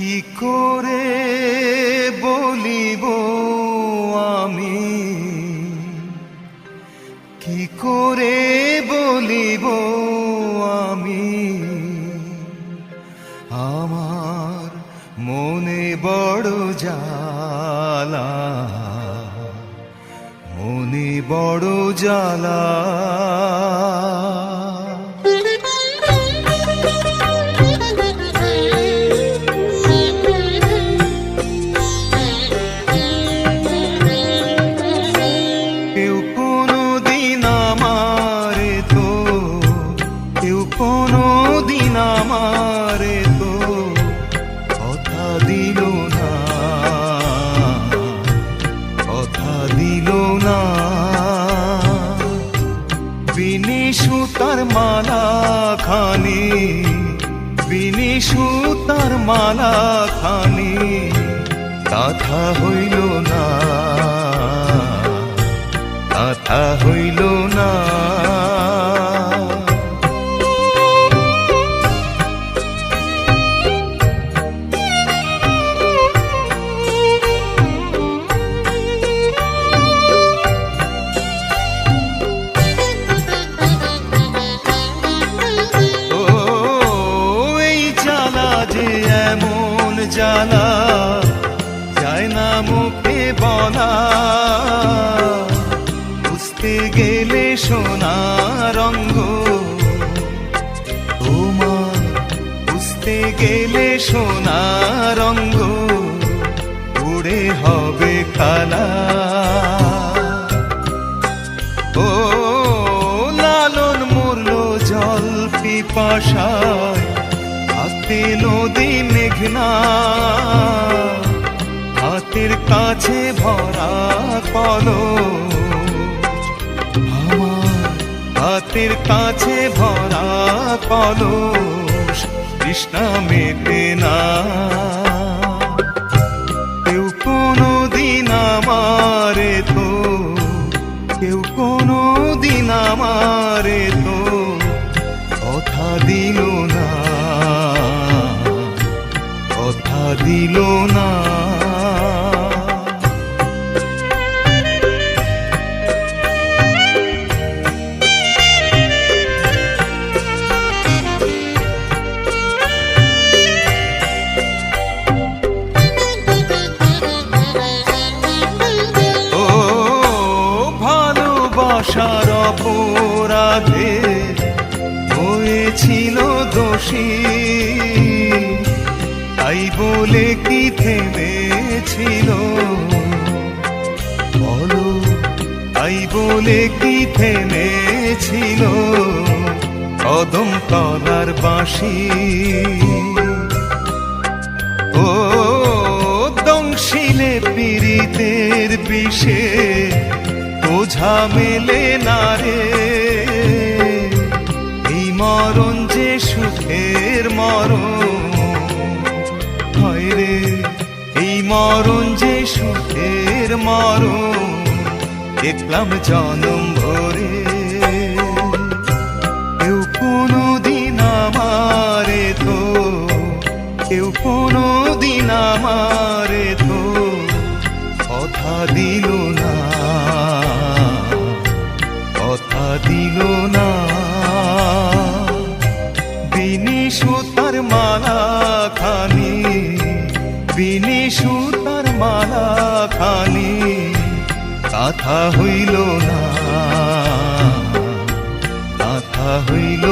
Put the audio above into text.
কি করে বলিব আমি, কি করে বলিব আমি, আমার মনে বড় জ্বালা, মনে বড় জ্বালা। কেউ কোনদিন আমারে তো, কেউ কোনদিন আমারে তো কথা দিল না, কথা দিল না। বিনি সুতার মালা খানি, বিনি সুতার মালা খানি কথা হইল না, কথা হইল না। জ্বালা যায় না মুখে বলা, বুঝতে গেলে সোনা রঙ্গ তোমার, বুঝতে গেলে সোনা রঙ্গ উড়ে হবে কালা। ও লালন মরল জল পিপাসায়, হাতে নদী মেঘনা, হাতের কাছে ভরা কলস, আমার হাতের কাছে ভরা কলস তৃষ্ণা মেটে না। কেউ কোনদিন আমারে তো, কেউ কোনদিন আমারে তো কথা দিল না, কথা দিল না। ও ভালোবাসার অপরাধে হয়েছিল দোষী, তাই বলে কি থেমেছিল বলো, তাই বলে কি থেমেছিল কদম তলার বাঁশি। ও দংশিলে পীড়িতের বিষে বোঝা মেলে না রে, এই মরণ যে সুখের মরণ, হয় রে এই মরণ যে সুখের মরণ, দেখলাম জনম ভরে। কেউ কোনদিন আমারে তো, কেউ কোনদিন আমারে তো কথা দিল না, কথা দিল না। বিনি সুতার মালা খানি, বিনি সুতার মালা খানি কথা হইল না, কথা হইল